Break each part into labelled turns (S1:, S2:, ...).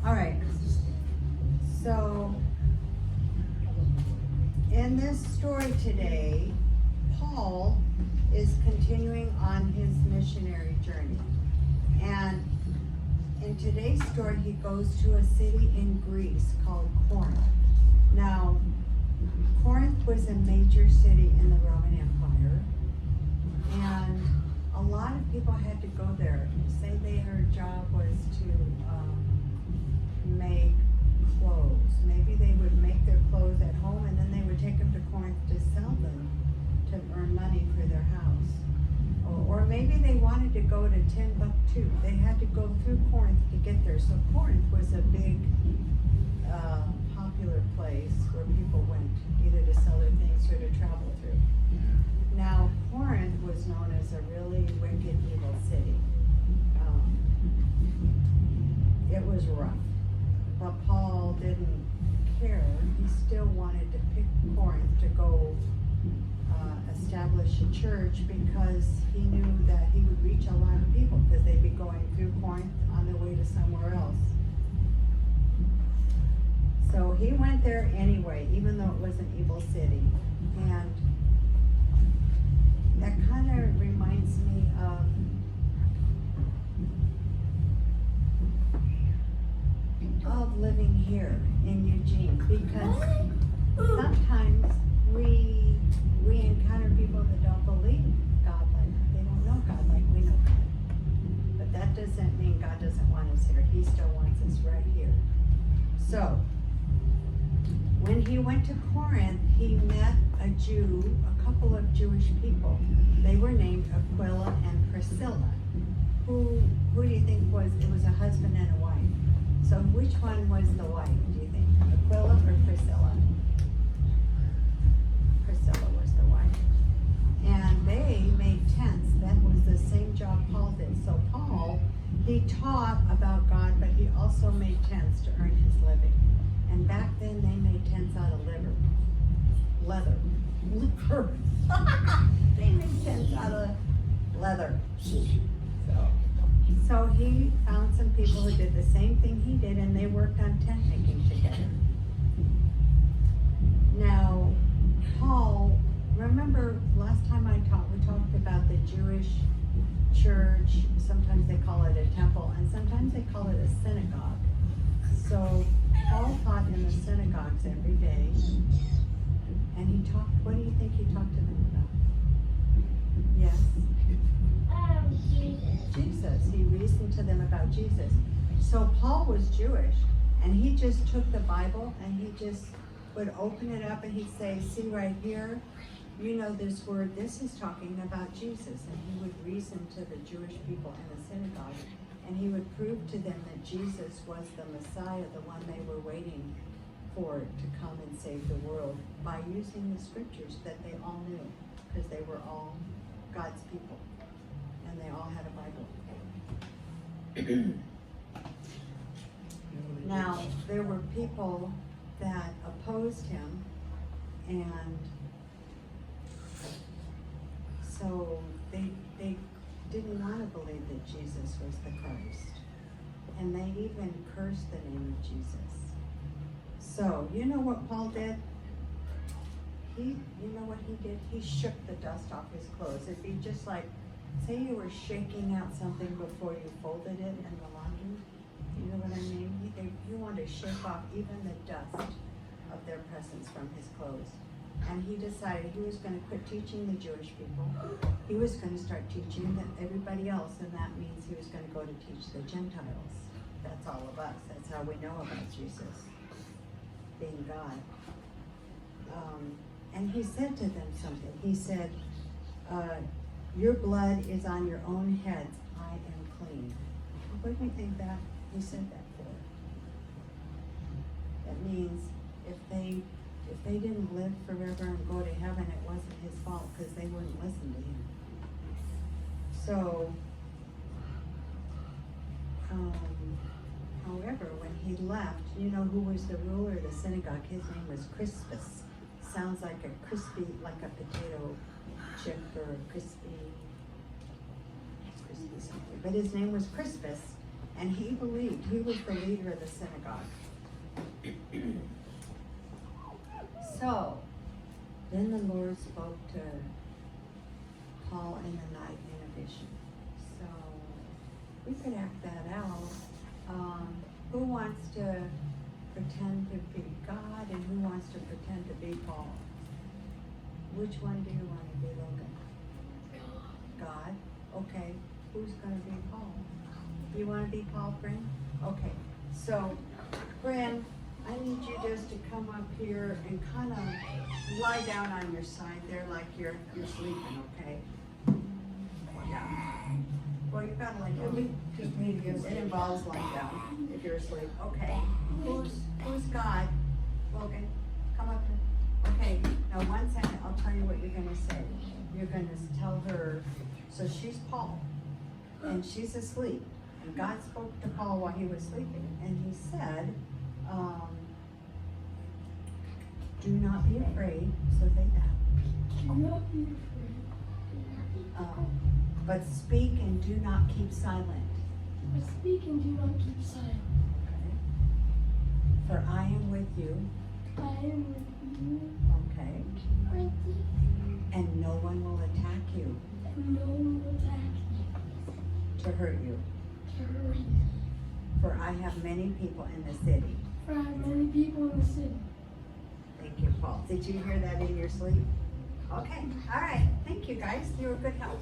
S1: All right. So, in this story today, Paul is continuing on his missionary journey. And in today's story, he goes to a city in Greece called Corinth. Now, Corinth was a major city in the Roman Empire, and a lot of people had to go there. Say their job was to make clothes. Maybe they would make their clothes at home, and then they would take them to Corinth to sell them to earn money for their house. Or maybe they wanted to go to Timbuktu. They had to go through Corinth to get there. So Corinth was a big, popular place where people went either to sell their things or to travel through. Now, Corinth was known as a really wicked, evil city. It was rough, but Paul didn't care. He still wanted to pick Corinth to go establish a church because he knew that he would reach a lot of people because they'd be going through Corinth on their way to somewhere else. So he went there anyway, even though it was an evil city. And that kind of reminds me of living here in Eugene, because sometimes we encounter people that don't believe God like they don't know God like we know God. But that doesn't mean God doesn't want us here. He still wants us right here. So when he went to Corinth, he met a couple of Jewish people. They were named Aquila and Priscilla. Who do you think it was a husband and a wife? So which one was the wife, do you think? Aquila or Priscilla? Priscilla was the wife. And they made tents. That was the same job Paul did. So Paul, he taught about God, but he also made tents to earn his living. And back then they made tents out of leather. They made tents out of leather. So he found some people who did the same thing he did, and they worked on tent making together. Now, Paul, remember last time we talked about the Jewish church. Sometimes they call it a temple, and sometimes they call it a synagogue. So Paul taught in the synagogues every day, and he talked. What do you think he talked to them about? Yes? Jesus. He reasoned to them about Jesus. So Paul was Jewish, and he just took the Bible and he just would open it up and he'd say, see right here, you know this word, this is talking about Jesus. And he would reason to the Jewish people in the synagogue, and he would prove to them that Jesus was the Messiah, the one they were waiting for to come and save the world, by using the scriptures that they all knew, because they were all God's people. And they all had a Bible. Now, there were people that opposed him, and so they didn't want to believe that Jesus was the Christ. And they even cursed the name of Jesus. So, you know what Paul did? You know what he did? He shook the dust off his clothes. It'd be just like, say you were shaking out something before you folded it in the laundry. You know what I mean? He wanted to shake off even the dust of their presence from his clothes. And he decided he was going to quit teaching the Jewish people. He was going to start teaching everybody else, and that means he was going to go to teach the Gentiles. That's all of us. That's how we know about Jesus being God. And he said to them something. He said, your blood is on your own heads. I am clean. What do you think that he said that for? That means if they didn't live forever and go to heaven, it wasn't his fault, because they wouldn't listen to him. So, however, when he left, you know who was the ruler of the synagogue? His name was Crispus. Sounds like a crispy, like a potato chip or a crispy something. But his name was Crispus, And he believed. He was the leader of the synagogue. So, then the Lord spoke to Paul in the night in a vision. So, we could act that out. Who wants to pretend to be God and who wants to pretend to be Paul? Which one do you want to be, Logan? God? Okay. Who's going to be Paul? You want to be Paul, Bryn? Okay. So, Bryn, I need you just to come up here and kind of lie down on your side there like you're sleeping, okay? Yeah. Well, you gotta lie down. It involves lying down if you're asleep. Okay. Who's God? Logan, come up here. Okay. Now 1 second, I'll tell you what you're gonna say. You're gonna tell her. So she's Paul, and she's asleep. And God spoke to Paul while he was sleeping, and he said, "Do not be afraid." So say that.
S2: Do not be afraid.
S1: But speak and do not keep silent.
S2: But speak and do not keep silent.
S1: Okay. For I am with you.
S2: I am with you.
S1: Okay.
S2: With you.
S1: And no one will attack you.
S2: And no one will attack you.
S1: To hurt you.
S2: To hurt you.
S1: For I have many people in the city.
S2: For I have many people in the city.
S1: Thank you, Paul. Did you hear that in your sleep? Okay. All right. Thank you, guys. You were good help.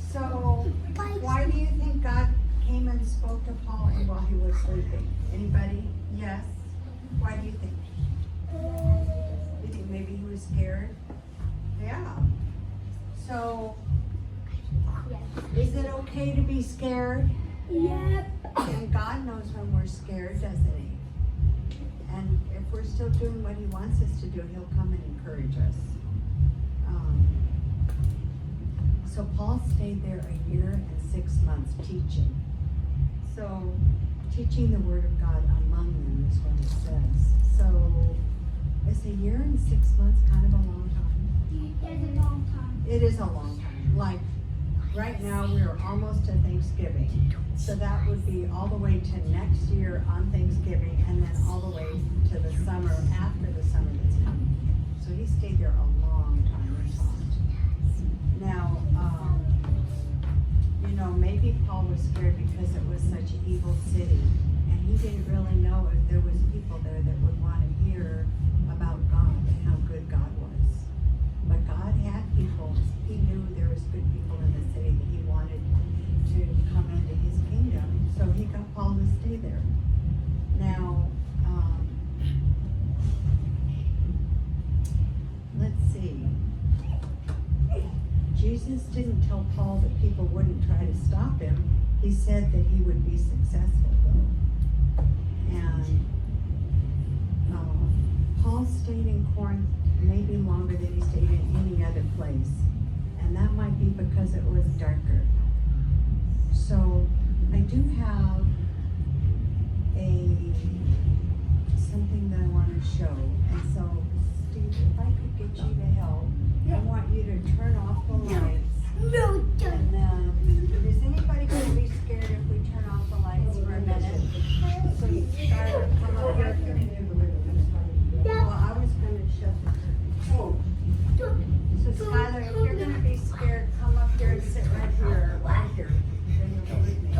S1: So, why do you think God came and spoke to Paul while he was sleeping? Anybody? Yes? Why do you think? You think maybe he was scared? Yeah. So, is it okay to be scared?
S2: Yep.
S1: And God knows when we're scared, doesn't he? And if we're still doing what he wants us to do, he'll come and encourage us. So Paul stayed there 1 year and 6 months teaching. So teaching the word of God among them is what it says. So is 1 year and 6 months kind of a long time?
S2: It's a long time.
S1: It is a long time. Like right now we're almost to Thanksgiving. So that would be all the way to next year on Thanksgiving and then all the way to the summer after the summer that's coming. So he stayed there a long time. Now, maybe Paul was scared because it was such an evil city, and he didn't really know if there was people there that would want to hear about God and how good God was. But God had people. He knew there was good people in the city that he wanted to come into his kingdom, so he got Paul to stay there. Now, let's see. Jesus didn't tell Paul that people wouldn't try to stop him. He said that he would be successful, though. And Paul stayed in Corinth maybe longer than he stayed in any other place. And that might be because it was darker. So I do have something that I want to show. And so, Steve, if I could get you to help. I want you to turn off the lights.
S2: No,
S1: And then, is anybody going to be scared if we turn off the lights for a minute? So Skylar, come up here. Well, I was going to shut the curtain. So Skylar, if you're going to be scared, come up here and sit right here. Right here. Then you'll be with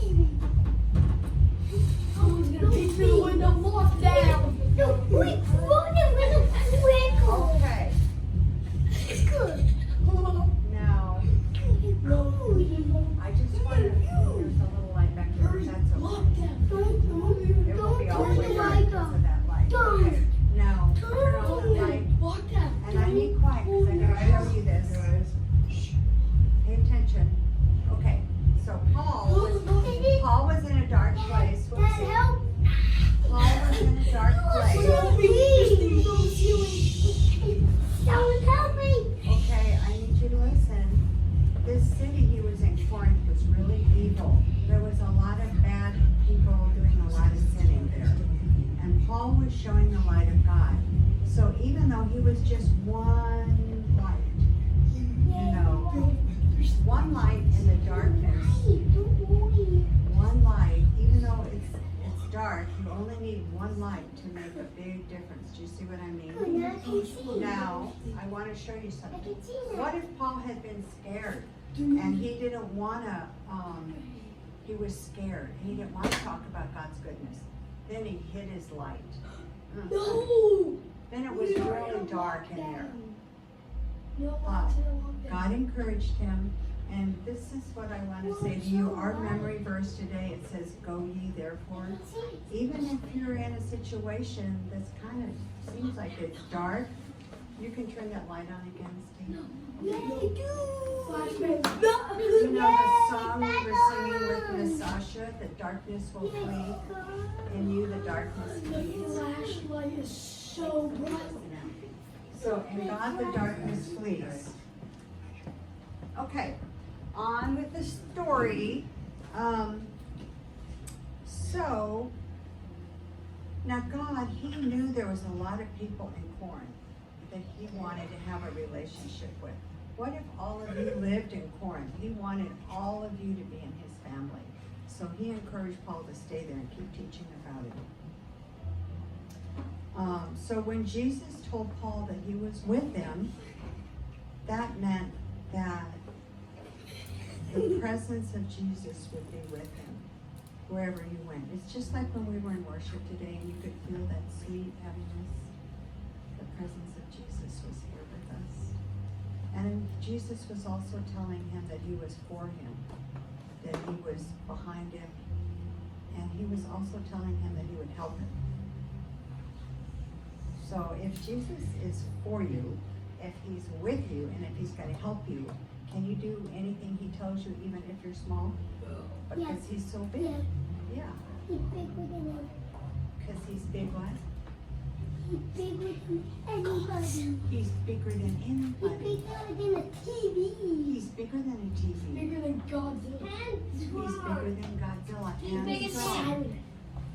S1: me.
S2: I was going to teach you the window locked down. Wait,
S1: Okay.
S2: it's good.
S1: Now, I just want to, there's a little light back here, but that's okay. It will be all the way down because of that light. Okay. Now, turn on the light. And I need quiet because I gotta show you this. Pay attention. Okay. So Paul was in a dark place. Whoopsie. Paul was in a dark place.
S2: Help me!
S1: Okay, I need you to listen. This city he was in, Corinth, was really evil. There was a lot of bad people doing a lot of sinning there. And Paul was showing the light of God. So even though he was just one light, one light, you see what I mean? Now, I want to show you something. What if Paul had been scared and he didn't want to, he was scared. He didn't want to talk about God's goodness. Then he hid his light.
S2: No!
S1: Then it was really dark in there.
S2: No,
S1: God encouraged him, and this is what I want to say to you. Our memory verse today, it says, "Go ye therefore." Even if you're in a situation that's kind of seems like it's dark, you can turn that light on again, Steve.
S2: Yeah, you do. Flashback.
S1: You know the song we were singing with Miss Sasha, "The darkness will flee, in you the darkness
S2: The
S1: flees."
S2: flashlight is so bright.
S1: So, in God the darkness flees. Okay, on with the story. So, now God, He knew there was a lot of people in Corinth that He wanted to have a relationship with. What if all of you lived in Corinth? He wanted all of you to be in His family. So He encouraged Paul to stay there and keep teaching about it. So when Jesus told Paul that He was with him, that meant that the presence of Jesus would be with him wherever he went. It's just like when we were in worship today and you could feel that sweet heaviness. The presence of Jesus was here with us. And Jesus was also telling him that He was for him, that He was behind him, and He was also telling him that He would help him. So if Jesus is for you, if He's with you, and if He's going to help you, can you do anything He tells you, even if you're small? Because He's so big. Yeah.
S2: He's bigger than
S1: Because He's big what?
S2: He's bigger than anybody.
S1: He's bigger than
S2: He's
S1: anybody.
S2: bigger than a TV.
S1: He's bigger than a TV.
S2: Bigger than Godzilla.
S1: He's bigger than Godzilla. And so,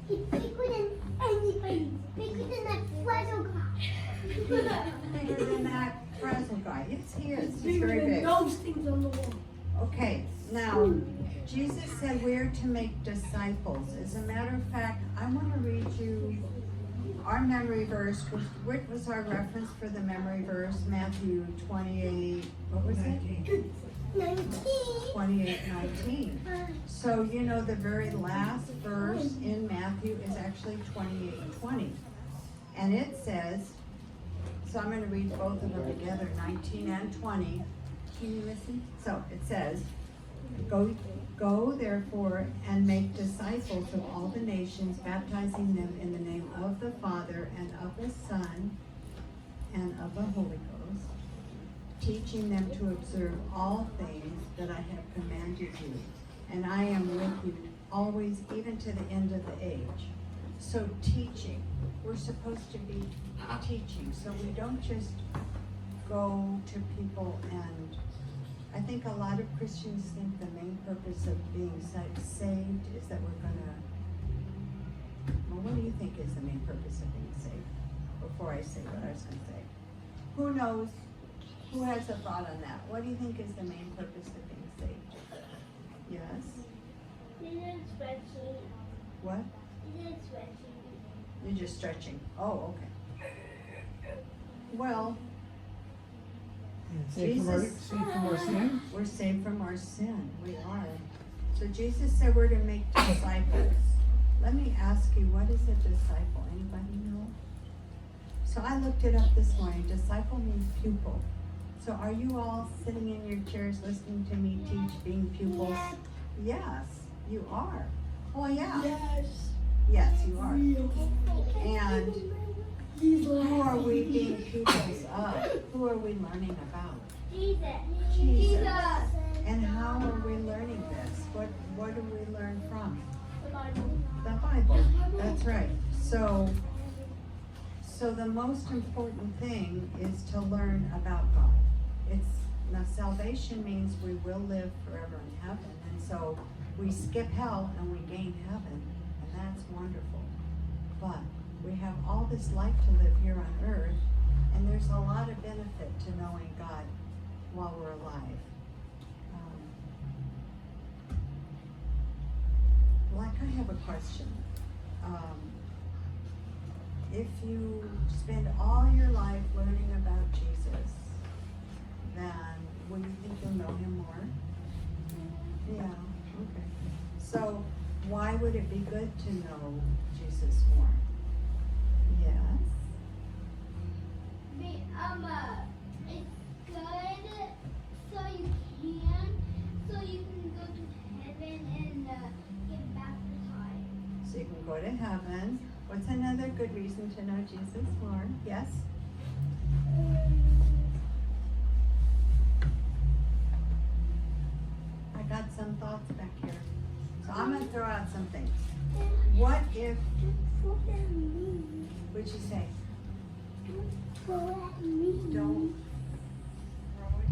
S2: He's bigger than anybody. Bigger than that Fresno guy.
S1: bigger than that Fresno guy. Yes, He is. He's
S2: Bigger
S1: very
S2: than
S1: big.
S2: those things on the wall.
S1: Okay, now, Jesus said we're to make disciples. As a matter of fact, I want to read you our memory verse. What was our reference for the memory verse? Matthew 28, what was it?
S2: 19.
S1: 28:19. So, you know, the very last verse in Matthew is actually 28:20. And it says, so I'm going to read both of them together, 19 and 20. Can you listen? So it says, Go therefore and make disciples of all the nations, baptizing them in the name of the Father and of the Son and of the Holy Ghost, teaching them to observe all things that I have commanded you. And I am with you always, even to the end of the age. So teaching, we're supposed to be teaching. So we don't just go to people, and I think a lot of Christians think the main purpose of being saved is that we're gonna, well, what do you think is the main purpose of being saved? Before I say what I was gonna say. Who knows? Who has a thought on that? What do you think is the main purpose of being saved? Yes? What? You're just stretching. Oh, okay. Well,
S3: Saved from our sin.
S1: we're saved from our sin. We are. So Jesus said we're to make disciples. Let me ask you, what is a disciple? Anybody know? So I looked it up this morning. Disciple means pupil. So are you all sitting in your chairs listening to me teach, being pupils? Yes, you are. Oh yeah.
S2: Yes.
S1: Yes, you are. And
S2: He's
S1: who are we being pupils of? Who are we learning about?
S2: Jesus.
S1: Jesus. And how are we learning this? What do we learn from?
S2: The Bible.
S1: The Bible. That's right. So the most important thing is to learn about God. Now salvation means we will live forever in heaven, and so we skip hell and we gain heaven, and that's wonderful. But we have all this life to live here on earth, and there's a lot of benefit to knowing God while we're alive. I have a question. if you spend all your life learning about Jesus, then will you think you'll know him more? Yeah, okay. So why would it be good to know Jesus more? Yes.
S2: It's good so you can go to heaven and get back the time.
S1: So you can go to heaven. What's another good reason to know Jesus more? Yes? I got some thoughts back here. So I'm going to throw out some things. What if, what'd you say?
S2: Throw at me.
S1: Don't throw it.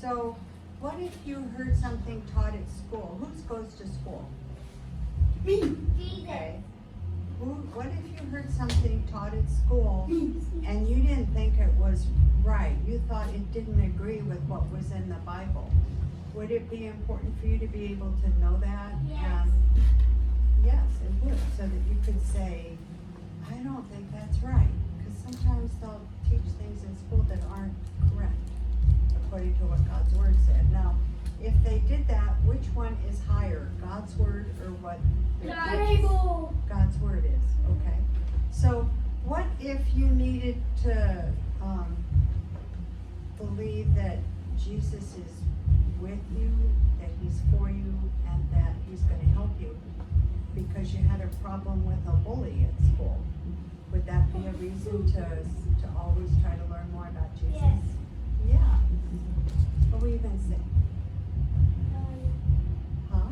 S1: So what if you heard something taught at school? Who goes to school?
S2: Me.
S1: Okay. What if you heard something taught at school and you didn't think it was right? You thought it didn't agree with what was in the Bible. Would it be important for you to be able to know that?
S2: Yes.
S1: Yes, it would. So that you could say, I don't think that's right. Because sometimes they'll teach things in school that aren't correct according to what God's Word said. Now, if they did that, which one is higher? God's Word or what?
S2: Bible.
S1: God's Word is, okay. So what if you needed to believe that Jesus is with you, that he's for you, and that he's going to help you because you had a problem with a bully at school? Would that be a reason to always try to learn more about Jesus?
S2: Yes.
S1: Yeah. What were you going to say? Huh?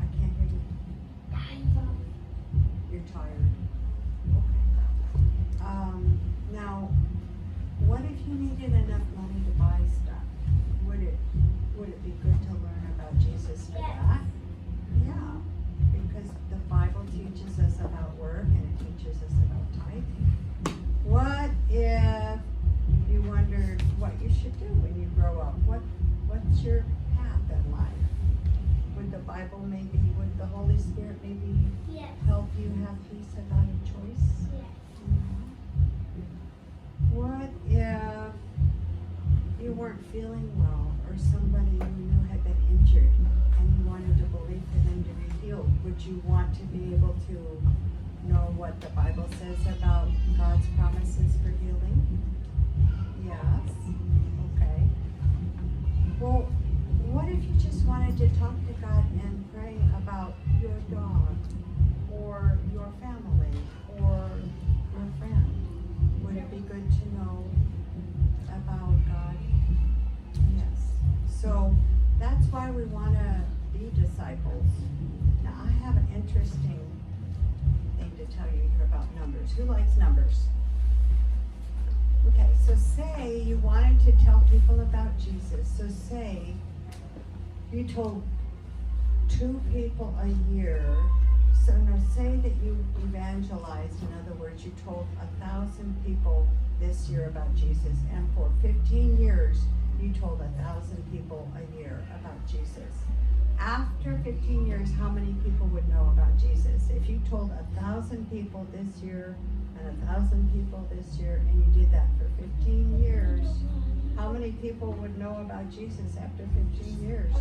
S1: I can't hear you. You're tired. Okay. Now, what if you needed enough money to buy stuff? Would it be good to learn about Jesus for
S2: Yes.
S1: that? Yeah, because the Bible teaches us about work and it teaches us about tithing. What if you wondered what you should do when you grow up? What's your path in life? Would the Bible would the Holy Spirit maybe
S2: Yes.
S1: help you have peace about your choice?
S2: Yes.
S1: What if you weren't feeling well or somebody you knew had been injured and you wanted to believe for them to be healed? Would you want to be able to know what the Bible says about God's promises for healing? Yes. Okay. Well, what if you just wanted to talk to God and pray about your dog or your family or your friend? Would it be good to know about God? Yes. So that's why we want to be disciples. Now I have an interesting thing to tell you here about numbers. Who likes numbers? Okay, so say you wanted to tell people about Jesus. So say you told 2 people a year. So now say that you evangelized, in other words, you told 1,000 people this year about Jesus, and for 15 years you told 1,000 people a year about Jesus. After 15 years, how many people would know about Jesus? If you told 1,000 people this year and 1,000 people this year, and you did that for 15 years, how many people would know about Jesus after 15 years?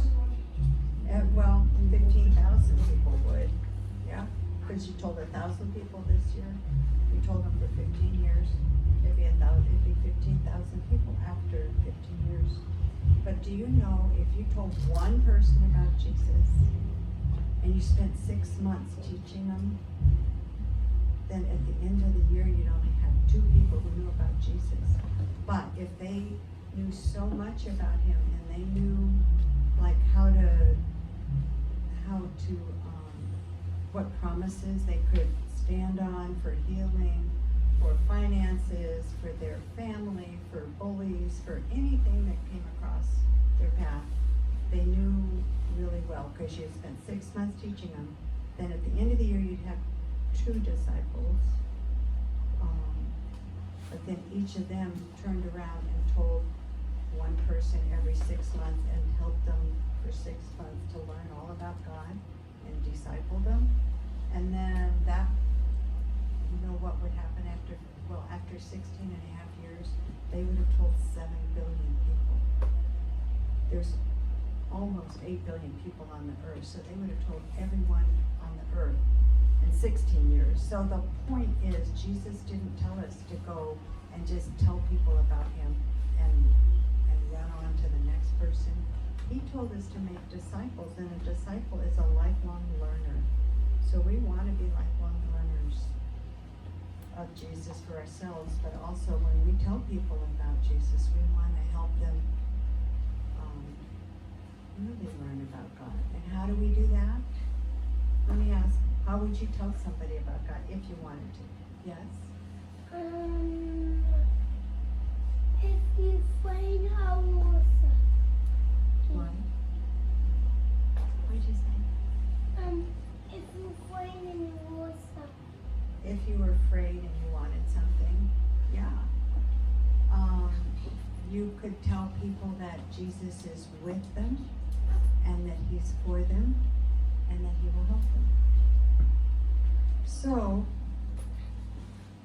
S1: Well, 15,000 people would. Yeah, because you told 1,000 people this year. You told them for 15 years. It'd be 15,000 people after 15 years. But do you know if you told one person about Jesus and you spent 6 months teaching them, then at the end of the year you'd only have 2 people who knew about Jesus. But if they knew so much about him and they knew like how to what promises they could stand on for healing, for finances, for their family, for bullies, for anything that came across their path, they knew really well because you had spent 6 months teaching them. Then at the end of the year you'd have 2 disciples, but then each of them turned around and told one person every 6 months and helped them for 6 months to learn all about God and disciple them. And then that would happen after 16 and a half years, they would have told 7 billion people. There's almost 8 billion people on the earth, so they would have told everyone on the earth in 16 years. So the point is, Jesus didn't tell us to go and just tell people about him and run on to the next person. He told us to make disciples, and a disciple is a lifelong learner. So we want to be lifelong learners of Jesus for ourselves, but also when we tell people about Jesus, we want to help them really learn about God. And how do we do that? Let me ask, how would you tell somebody about God if you wanted to? Yes?
S2: If you find out water.
S1: What? What'd you say?
S2: If you find any water.
S1: If you were afraid and you wanted something, yeah. You could tell people that Jesus is with them and that he's for them and that he will help them. So,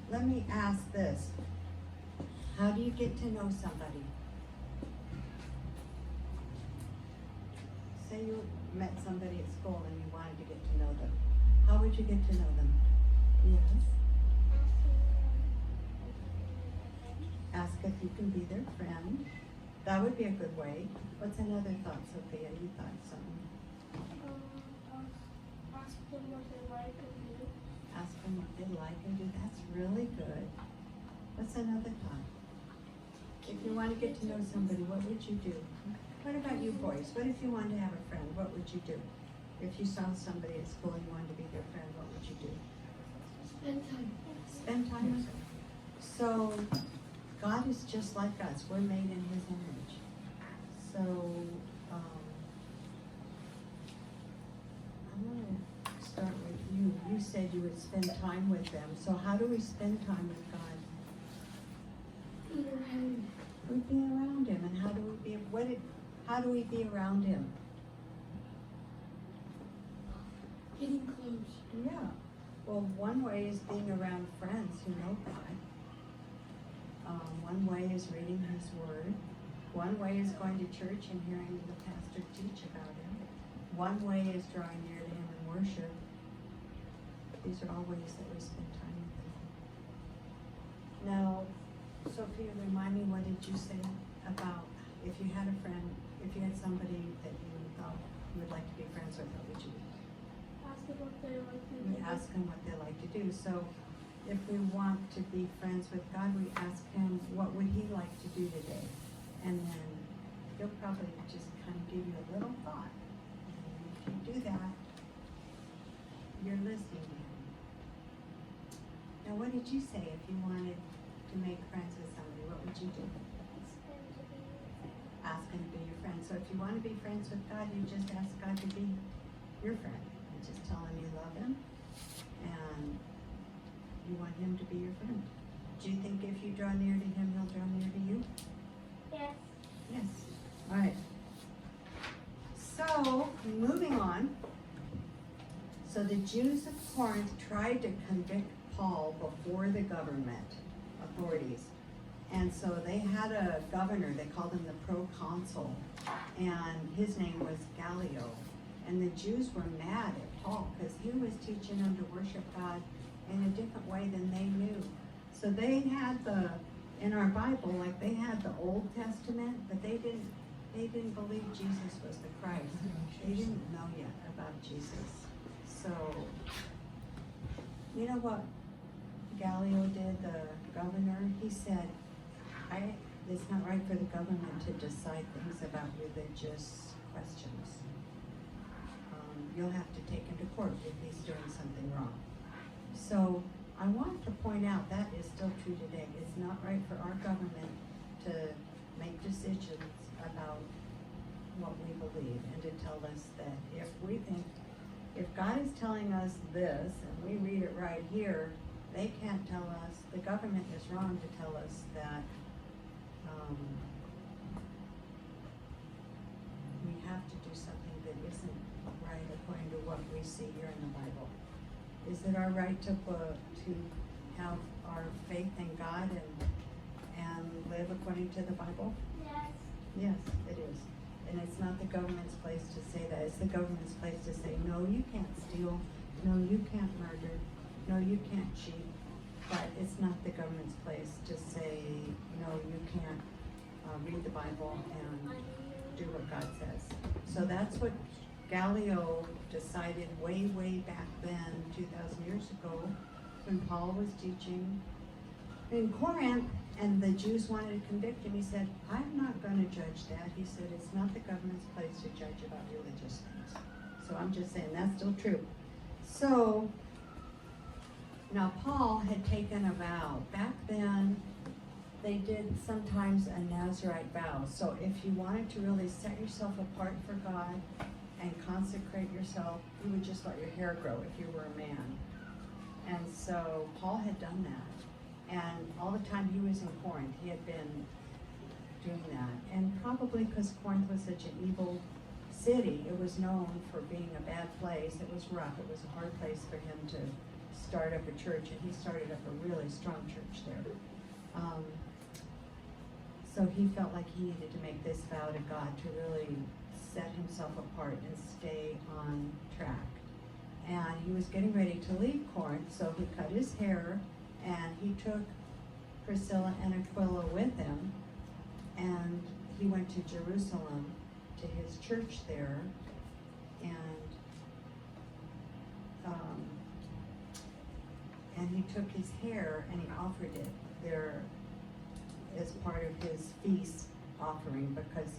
S1: let me ask this. How do you get to know somebody? Say you met somebody at school and you wanted to get to know them. How would you get to know them? Yes. Ask if you can be their friend. That would be a good way. What's another thought, Sophia? You thought something.
S2: Ask them what they like and do.
S1: Ask them what they like and do. That's really good. What's another thought? If you want to get to know somebody, what would you do? What about you boys? What if you wanted to have a friend? What would you do? If you saw somebody at school and you wanted to be their friend, what would you do?
S2: Spend time.
S1: Spend time with them. So, God is just like us. We're made in his image. So, I'm going to start with you. You said you would spend time with them. So how do we spend time with God?
S2: Be around.
S1: We be around him. And how do we be around him?
S2: Getting close.
S1: Yeah. Well, one way is being around friends who know God. One way is reading his word. One way is going to church and hearing the pastor teach about him. One way is drawing near to him in worship. These are all ways that we spend time with him. Now, Sophia, remind me, what did you say about if you had a friend, if you had somebody that you thought you would like to be friends with, what would you do?
S2: Ask them what they like to do.
S1: We ask him what they like to do. So if we want to be friends with God, we ask him, what would he like to do today? And then he'll probably just kind of give you a little thought. And if you do that, you're listening to him. Now, what did you say if you wanted to make friends with somebody? What would you do? Ask him to be your friend. So if you want to be friends with God, you just ask God to be your friend. And just tell him you love him and you want him to be your friend. Do you think if you draw near to him, he'll draw near to you?
S2: Yes.
S1: Yes. All right. So, moving on. So the Jews of Corinth tried to convict Paul before the government authorities. And so they had a governor, they called him the proconsul, and his name was Gallio. And the Jews were mad at Paul because he was teaching them to worship God in a different way than they knew. So they had in our Bible, like they had the Old Testament, but they didn't believe Jesus was the Christ. They didn't know yet about Jesus. So, you know what Gallio did, the governor? He said, it's not right for the government to decide things about religious questions. You'll have to take him to court if he's doing something wrong. So I want to point out that is still true today. It's not right for our government to make decisions about what we believe and to tell us that if God is telling us this and we read it right here, they can't tell us, the government is wrong to tell us that we have to do something that isn't right according to what we see here in the Bible. Is it our right to have our faith in God and live according to the Bible?
S2: Yes.
S1: Yes, it is. And it's not the government's place to say that. It's the government's place to say, no, you can't steal. No, you can't murder. No, you can't cheat. But it's not the government's place to say, no, you can't read the Bible and do what God says. So that's what Gallio decided way, way back then, 2,000 years ago, when Paul was teaching in Corinth, and the Jews wanted to convict him. He said, I'm not going to judge that. He said, it's not the government's place to judge about religious things. So I'm just saying, that's still true. So, now Paul had taken a vow. Back then, they did sometimes a Nazirite vow. So if you wanted to really set yourself apart for God and consecrate yourself, you would just let your hair grow if you were a man. And so Paul had done that. And all the time he was in Corinth, he had been doing that. And probably because Corinth was such an evil city, it was known for being a bad place. It was rough. It was a hard place for him to start up a church, and he started up a really strong church there. So he felt like he needed to make this vow to God to really set himself apart and stay on track. And he was getting ready to leave Corinth, so he cut his hair, and he took Priscilla and Aquila with him, and he went to Jerusalem to his church there, and he took his hair and he offered it there as part of his feast offering, because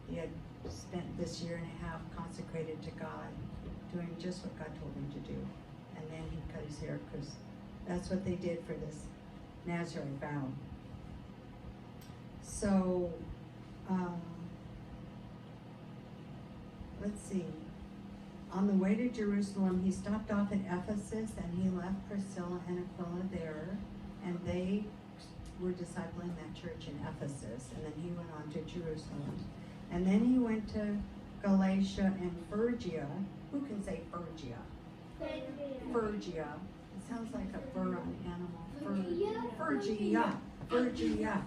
S1: he had spent this year and a half consecrated to God, doing just what God told him to do. And then he cut his hair because that's what they did for this Nazarene vow. So, let's see. On the way to Jerusalem, he stopped off at Ephesus, and he left Priscilla and Aquila there, and they were discipling that church in Ephesus, and then he went on to Jerusalem. And then he went to Galatia and Phrygia. Who can say Phrygia? Phrygia. It sounds like a fur on animal. Phrygia. Phrygia.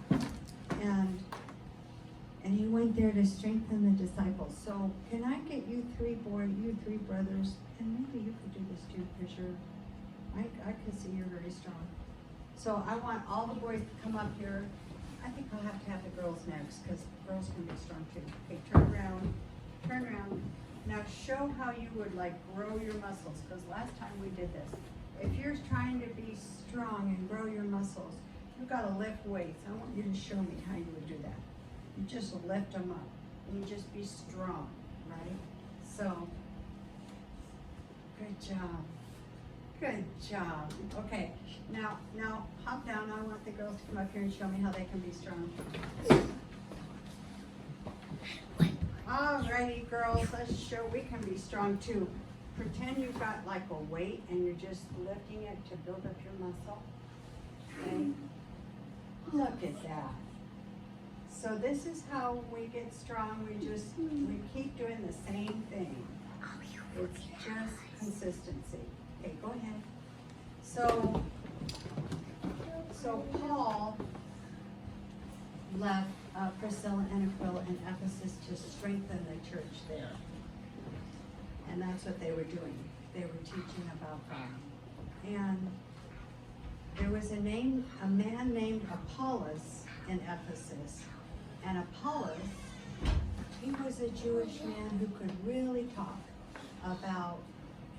S1: And he went there to strengthen the disciples. So can I get you three brothers, and maybe you could do this too, because I can see you're very strong. So I want all the boys to come up here. I think I'll have to have the girls next, because girls can be strong too. Okay, turn around. Now show how you would grow your muscles, because last time we did this. If you're trying to be strong and grow your muscles, you've got to lift weights. I want you to show me how you would do that. You just lift them up, and you just be strong, right? So, good job. Good job. Okay, now hop down. I want the girls to come up here and show me how they can be strong. Alrighty, girls, let's show we can be strong too. Pretend you've got like a weight and you're just lifting it to build up your muscle. Okay? Look at that. So this is how we get strong. We keep doing the same thing. It's just consistency. Okay, go ahead. So Paul left Priscilla and Aquila in Ephesus to strengthen the church there. And that's what they were doing. They were teaching about God. And there was a man named Apollos in Ephesus. And Apollos, he was a Jewish man who could really talk about,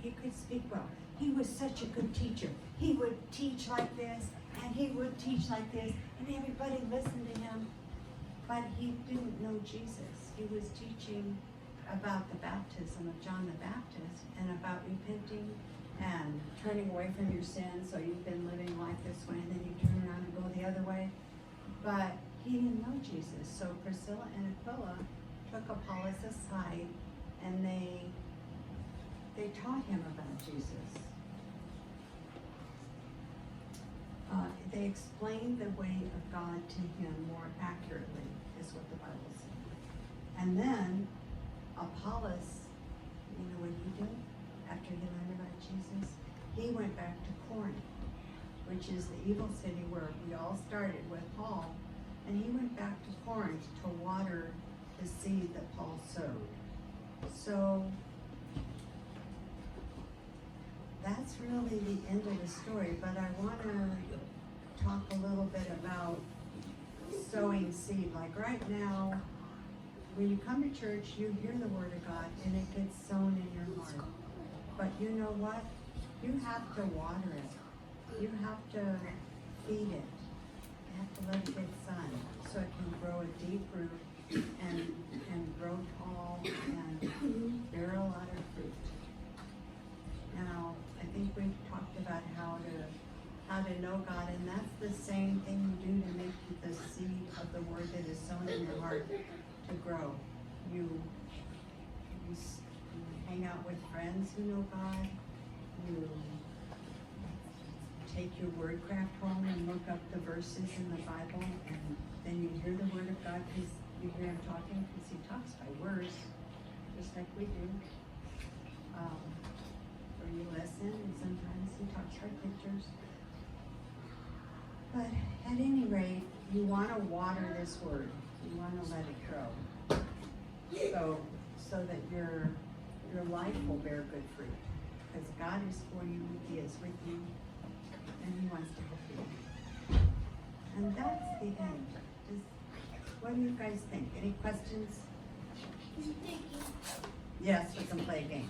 S1: he could speak well. He was such a good teacher. He would teach like this, and he would teach like this, and everybody listened to him. But he didn't know Jesus. He was teaching about the baptism of John the Baptist and about repenting and turning away from your sins. So you've been living life this way, and then you turn around and go the other way. But he didn't know Jesus. So Priscilla and Aquila took Apollos aside, and they taught him about Jesus. They explained the way of God to him more accurately, is what the Bible says. And then Apollos, you know what he did after he learned about Jesus? He went back to Corinth which is the evil city where we all started with Paul. And he went back to Corinth to water the seed that Paul sowed. So that's really the end of the story, but I want to talk a little bit about sowing seed. Like right now, when you come to church, you hear the word of God and it gets sown in your heart. But you know what? You have to water it. You have to feed it. You have to let it get sun so it can grow a deep root and grow tall and bear a lot of fruit. Now, I think we've talked about how to know God, and that's the same thing you do to make the seed of the word that is sown in your heart to grow. You hang out with friends who know God. You take your word craft home and look up the verses in the Bible, and then you hear the word of God because you hear him talking, because he talks by words, just like we do. Or you listen, and sometimes he talks by pictures. But at any rate, you want to water this word. You want to let it grow, so that your life will bear good fruit. Because God is for you, he is with you, and he wants to help you. And that's the end. What do you guys think? Any questions? Yes, we can play a game.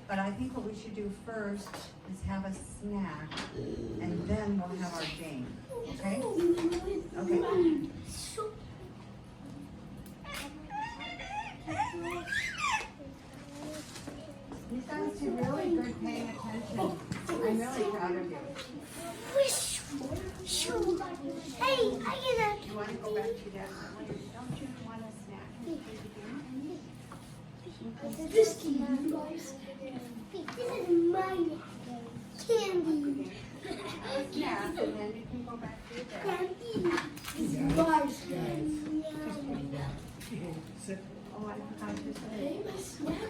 S1: But I think what we should do first is have a snack, and then we'll have our game. Okay? Okay. You guys do really good paying attention. I'm really proud of you.
S2: Hey,
S1: You want to go back to your dad? Don't you want a snack and play the game?
S2: this candy, guys. This is mine. Candy.
S1: Yeah, and then you can go back to your dad.
S2: Candy. This is mine.
S3: Sit.
S1: Oh, I forgot to say.
S2: Hey, my snack.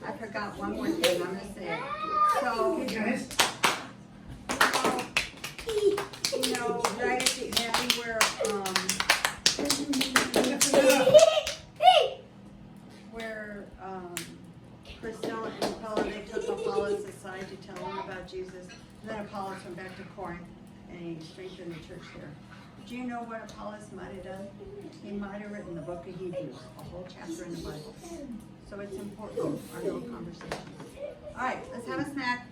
S1: I forgot one more thing. I'm going to say it. So,
S3: Hey guys.
S1: you know, right at the end where Priscilla and Paula, they took Apollos aside to tell him about Jesus. And then Apollos went back to Corinth and he strengthened the church there. Do you know what Apollos might have done? He might have written the book of Hebrews, a whole chapter in the Bible. So it's important, our little conversation. All right, let's have a snack.